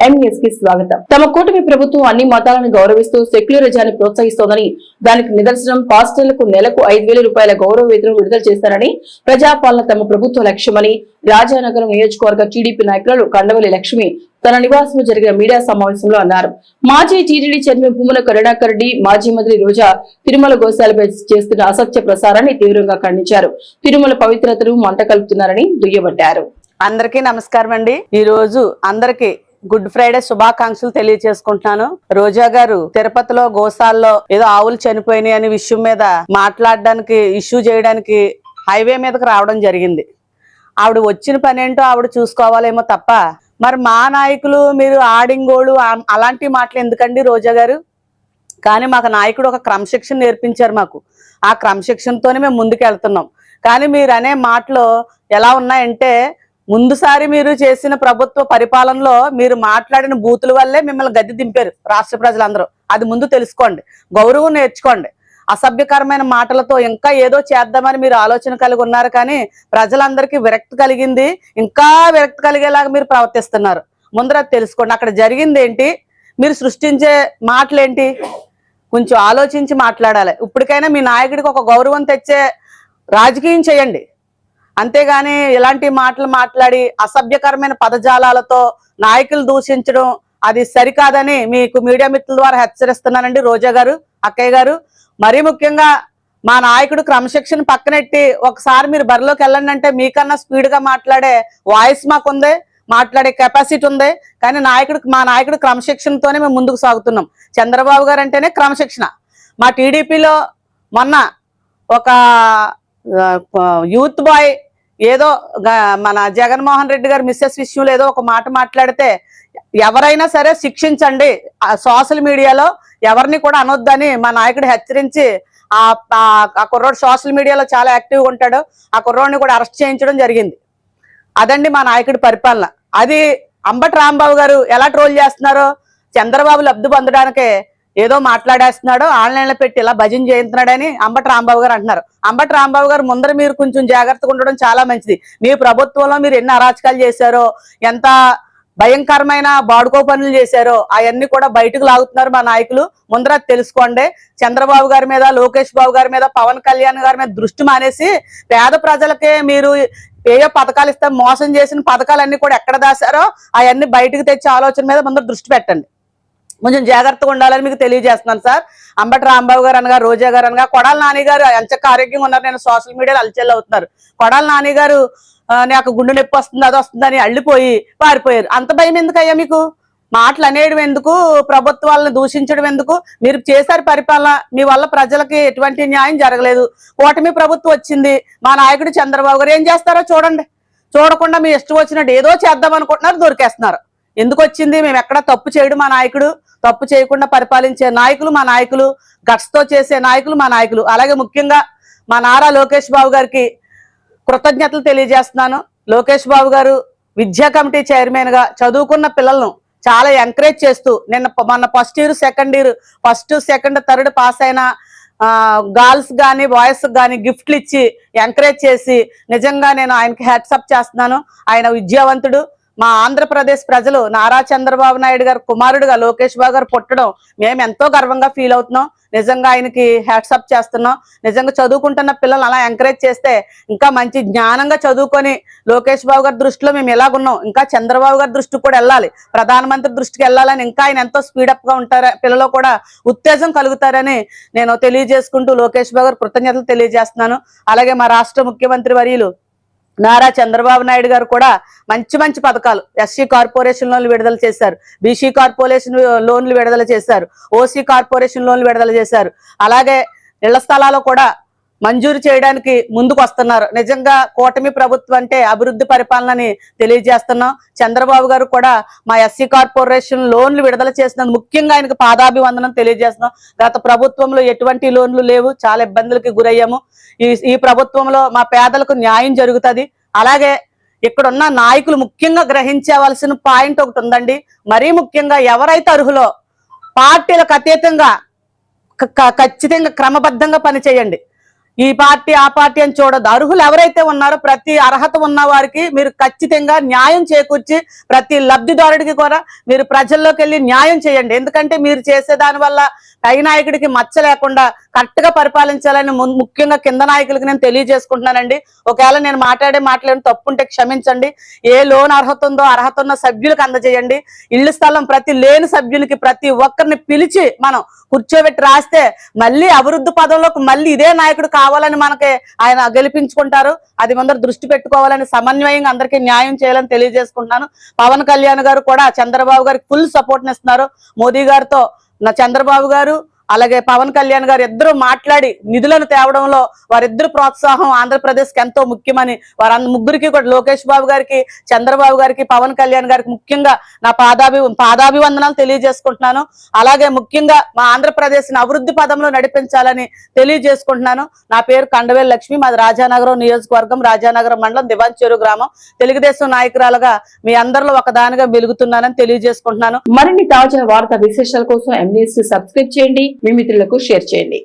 MS కి స్వాగతం. తమ కూటమి ప్రభుత్వం అన్ని మతాలను గౌరవిస్తూ సెక్యులరిజాన్ని ప్రోత్సహిస్తోందని, దానికి నిదర్శనం పాస్టర్లకు నెలకు 5,000 రూపాయల గౌరవ వేతనం విడుదల చేస్తారని, ప్రజాపాలన తమ ప్రభుత్వ లక్ష్యమని రాజానగరం నియోజకవర్గ టీడీపీ నాయకులు కండవల్లి లక్ష్మి తన నివాసంలో జరిగిన మీడియా సమావేశంలో అన్నారు. మాజీ టీటీడీ చైర్మన్ భూముల కరుణాకర్ రెడ్డి, మాజీ మంత్రి రోజా తిరుమల గోశాలపై చేస్తున్న అసత్య ప్రసారాన్ని తీవ్రంగా ఖండించారు. తిరుమల పవిత్రతను మంట కలుపుతున్నారని దుయ్యబట్టారు. అందరికీ నమస్కారం అండి. ఈ రోజు అందరికి గుడ్ ఫ్రైడే శుభాకాంక్షలు తెలియజేసుకుంటున్నాను. రోజా గారు తిరుపతిలో గోశాలలో ఏదో ఆవులు చనిపోయినాయి అనే విషయం మీద మాట్లాడడానికి ఇష్యూ చేయడానికి హైవే మీదకి రావడం జరిగింది. ఆవిడ వచ్చిన పని ఏంటో ఆవిడ చూసుకోవాలేమో తప్ప మరి మా నాయకులు మీరు ఆడింగోళ్ళు అలాంటి మాటలు ఎందుకండి రోజా గారు? కానీ మాకు నాయకుడు ఒక క్రమశిక్షణ నేర్పించారు. మాకు ఆ క్రమశిక్షణతోనే మేము ముందుకు వెళ్తున్నాం. కానీ మీరు అనే మాటలు ఎలా ఉన్నాయంటే, ముందుసారి మీరు చేసిన ప్రభుత్వ పరిపాలనలో మీరు మాట్లాడిన బూతుల వల్లే మిమ్మల్ని గద్దె దింపారు రాష్ట్ర ప్రజలందరూ. అది ముందు తెలుసుకోండి, గౌరవం నేర్చుకోండి. అసభ్యకరమైన మాటలతో ఇంకా ఏదో చేద్దామని మీరు ఆలోచన కలిగి ఉన్నారు. కానీ ప్రజలందరికీ విరక్తి కలిగింది, ఇంకా విరక్తి కలిగేలాగా మీరు ప్రవర్తిస్తున్నారు. ముందర తెలుసుకోండి అక్కడ జరిగింది ఏంటి, మీరు సృష్టించే మాటలేంటి, కొంచెం ఆలోచించి మాట్లాడాలి. ఇప్పటికైనా మీ నాయకుడికి ఒక గౌరవం తెచ్చే రాజకీయం చేయండి. అంతేగాని ఇలాంటి మాటలు మాట్లాడి అసభ్యకరమైన పదజాలాలతో నాయకులు దూషించడం అది సరికాదని మీకు మీడియా మిత్రుల ద్వారా హెచ్చరిస్తున్నానండి. రోజా గారు, అక్కయ్య గారు, మరీ ముఖ్యంగా మా నాయకుడు క్రమశిక్షణ పక్కనెట్టి ఒకసారి మీరు బరిలోకి వెళ్ళండి అంటే మీకన్నా స్పీడ్ గా మాట్లాడే వాయిస్ మాకుంది, మాట్లాడే కెపాసిటీ ఉంది. కానీ మా నాయకుడు క్రమశిక్షణతోనే మేము ముందుకు సాగుతున్నాం. చంద్రబాబు గారు అంటేనే క్రమశిక్షణ. మా టీడీపీలో మొన్న ఒక యూత్ బాయ్ ఏదో మన జగన్మోహన్ రెడ్డి గారు మిస్సెస్ విషయంలో ఏదో ఒక మాట మాట్లాడితే ఎవరైనా సరే శిక్షించండి, సోషల్ మీడియాలో ఎవరిని కూడా అనొద్దని మా నాయకుడు హెచ్చరించి ఆ కుర్రోడు సోషల్ మీడియాలో చాలా యాక్టివ్గా ఉంటాడు, ఆ కుర్రోడిని కూడా అరెస్ట్ చేయించడం జరిగింది. అదండి మా నాయకుడి పరిపాలన. అది అంబటి రాంబాబు గారు ఎలా ట్రోల్ చేస్తున్నారో, చంద్రబాబు లబ్ధి పొందడానికే ఏదో మాట్లాడేస్తున్నాడు, ఆన్లైన్ లో పెట్టి ఇలా భజన చేయించున్నాడని అంబటి రాంబాబు గారు అంటున్నారు. అంబటి రాంబాబు గారు ముందర మీరు కొంచెం జాగ్రత్తగా ఉండడం చాలా మంచిది. మీ ప్రభుత్వంలో మీరు ఎన్ని అరాచకాలు చేశారో, ఎంత భయంకరమైన బాడుకో పనులు చేశారో అవన్నీ కూడా బయటకు లాగుతున్నారు మా నాయకులు. ముందర తెలుసుకోండి. చంద్రబాబు గారి మీద, లోకేష్ బాబు గారి మీద, పవన్ కళ్యాణ్ గారి మీద దృష్టి మానేసి పేద ప్రజలకే మీరు ఏ పథకాలు ఇస్తే మోసం చేసిన పథకాలన్నీ కూడా ఎక్కడ దాశారో అవన్నీ బయటకు తెచ్చే ఆలోచన మీద ముందర దృష్టి పెట్టండి. కొంచెం జాగ్రత్తగా ఉండాలని మీకు తెలియజేస్తున్నాను సార్. అంబటి రాంబాబు గారు అనగా, రోజా గారు అనగా, కొడాలి నాని గారు ఎంచక్క ఆరోగ్యంగా ఉన్నారు. నేను సోషల్ మీడియాలో అలచెల్లు అవుతున్నారు. కొడాలి నాని గారు నాకు గుండె నొప్పి వస్తుంది, అది వస్తుందని అల్లిపోయి పారిపోయారు. అంత భయం ఎందుకయ్యా మీకు? మాటలు అనేయడం ఎందుకు, ప్రభుత్వాలను దూషించడం ఎందుకు? మీరు చేశారు పరిపాలన, మీ వల్ల ప్రజలకి ఎటువంటి న్యాయం జరగలేదు. కూటమి ప్రభుత్వం వచ్చింది, మా నాయకుడు చంద్రబాబు గారు ఏం చేస్తారో చూడండి. చూడకుండా మీ ఇష్టం వచ్చినట్టు ఏదో చేద్దాం అనుకుంటున్నారు, దొరికేస్తున్నారు. ఎందుకు వచ్చింది? మేము ఎక్కడ తప్పు చేయడం, మా నాయకుడు తప్పు చేయకుండా పరిపాలించే నాయకులు మా నాయకులు, గట్స్ తో చేసే నాయకులు మా నాయకులు. అలాగే ముఖ్యంగా మా నారా లోకేష్ బాబు గారికి కృతజ్ఞతలు తెలియజేస్తున్నాను. లోకేష్ బాబు గారు విద్యా కమిటీ చైర్మన్ గా చదువుకున్న పిల్లలను చాలా ఎంకరేజ్ చేస్తూ మొన్న first year, second year, first, second, third pass అయిన గర్ల్స్ కానీ బాయ్స్ కానీ గిఫ్ట్లు ఇచ్చి ఎంకరేజ్ చేసి నిజంగా నేను ఆయనకి హ్యాట్సప్ చేస్తున్నాను. ఆయన విద్యావంతుడు. మా ఆంధ్రప్రదేశ్ ప్రజలు నారా చంద్రబాబు నాయుడు గారు కుమారుడుగా లోకేష్ బాబు గారు పుట్టడం మేము ఎంతో గర్వంగా ఫీల్ అవుతున్నాం. నిజంగా ఆయనకి హ్యాట్సప్ చేస్తున్నాం. నిజంగా చదువుకుంటున్న పిల్లలు అలా ఎంకరేజ్ చేస్తే ఇంకా మంచి జ్ఞానంగా చదువుకొని లోకేష్ బాబు గారి దృష్టిలో మేము ఎలాగున్నాం, ఇంకా చంద్రబాబు గారి దృష్టికి కూడా వెళ్ళాలి, ప్రధానమంత్రి దృష్టికి వెళ్ళాలని ఇంకా ఆయన ఎంతో స్పీడప్ గా ఉంటారు, పిల్లలు కూడా ఉత్తేజం కలుగుతారని నేను తెలియజేసుకుంటూ లోకేష్ బాబు గారు కృతజ్ఞతలు తెలియజేస్తున్నాను. అలాగే మా రాష్ట్ర ముఖ్యమంత్రి వర్యులు నారా చంద్రబాబు నాయుడు గారు కూడా మంచి మంచి పథకాలు, ఎస్సీ కార్పొరేషన్ లోన్లు విడుదల చేశారు, బీసీ కార్పొరేషన్ లోన్లు విడుదల చేశారు, ఓసీ కార్పొరేషన్ లోన్లు విడుదల చేశారు. అలాగే ఇళ్ల స్థలాలు కూడా మంజూరు చేయడానికి ముందుకు వస్తున్నారు. నిజంగా కూటమి ప్రభుత్వం అంటే అభివృద్ధి పరిపాలనని తెలియజేస్తున్నాం. చంద్రబాబు గారు కూడా మా ఎస్సీ కార్పొరేషన్ లోన్లు విడుదల చేసినందుకు ముఖ్యంగా ఆయనకు పాదాభివందనం తెలియజేస్తున్నాం. గత ప్రభుత్వంలో ఎటువంటి లోన్లు లేవు, చాలా ఇబ్బందులకి గురయ్యాము. ఈ ప్రభుత్వంలో మా పేదలకు న్యాయం జరుగుతుంది. అలాగే ఇక్కడున్న నాయకులు ముఖ్యంగా గ్రహించవలసిన పాయింట్ ఒకటి ఉందండి. మరీ ముఖ్యంగా ఎవరైతే అర్హులో పార్టీలకు అతీతంగా ఖచ్చితంగా క్రమబద్ధంగా పనిచేయండి. ఈ పార్టీ ఆ పార్టీ అని చూడదు. అర్హులు ఎవరైతే ఉన్నారో ప్రతి అర్హత ఉన్న వారికి మీరు ఖచ్చితంగా న్యాయం చేకూర్చి ప్రతి లబ్ధిదారుడికి కూడా మీరు ప్రజల్లోకి వెళ్ళి న్యాయం చేయండి. ఎందుకంటే మీరు చేసే దాని వల్ల పై నాయకుడికి మచ్చ లేకుండా కరెక్ట్ గా పరిపాలించాలని ముఖ్యంగా కింద నాయకులకి నేను తెలియజేసుకుంటున్నానండి. ఒకవేళ నేను మాట్లాడిన తప్పుంటే క్షమించండి. ఏ లోన్ అర్హత ఉందో అర్హత ఉన్న సభ్యులకు అందజేయండి. ఇళ్ల స్థలం ప్రతి లేని సభ్యునికి ప్రతి ఒక్కరిని పిలిచి మనం కూర్చోబెట్టి రాస్తే మళ్ళీ అభివృద్ధి పదంలోకి మళ్ళీ ఇదే నాయకుడు కావాలని మనకి ఆయన గెలిపించుకుంటారు. అది అందరూ దృష్టి పెట్టుకోవాలని సమన్వయంగా అందరికీ న్యాయం చేయాలని తెలియజేసుకుంటున్నాను. పవన్ కళ్యాణ్ గారు కూడా చంద్రబాబు గారికి ఫుల్ సపోర్ట్ ఇస్తున్నారు. మోదీ గారితో చంద్రబాబు గారు అలాగే పవన్ కళ్యాణ్ గారు ఇద్దరు మాట్లాడి నిధులను తేవడంలో వారిద్దరు ప్రోత్సాహం ఆంధ్రప్రదేశ్ కి ఎంతో ముఖ్యమని ముగ్గురికి కూడా లోకేష్ బాబు గారికి, చంద్రబాబు గారికి, పవన్ కళ్యాణ్ గారికి ముఖ్యంగా నా పాదాభివందనాలు తెలియజేసుకుంటున్నాను. అలాగే ముఖ్యంగా మా ఆంధ్రప్రదేశ్ ని అభివృద్ధి పదంలో నడిపించాలని తెలియజేసుకుంటున్నాను. నా పేరు కండవేల్ లక్ష్మి, మాది రాజానగరం నియోజకవర్గం, రాజానగరం మండలం, దివాన్చెరు గ్రామం. తెలుగుదేశం నాయకురాలుగా మీ అందరిలో ఒకదానిగా వెలుగుతున్నానని తెలియజేసుకుంటున్నాను. మరిన్ని తాజా వార్తా విశేషాల కోసం MNews సబ్స్క్రైబ్ చేయండి, మీ మిత్రులకు షేర్ చేయండి.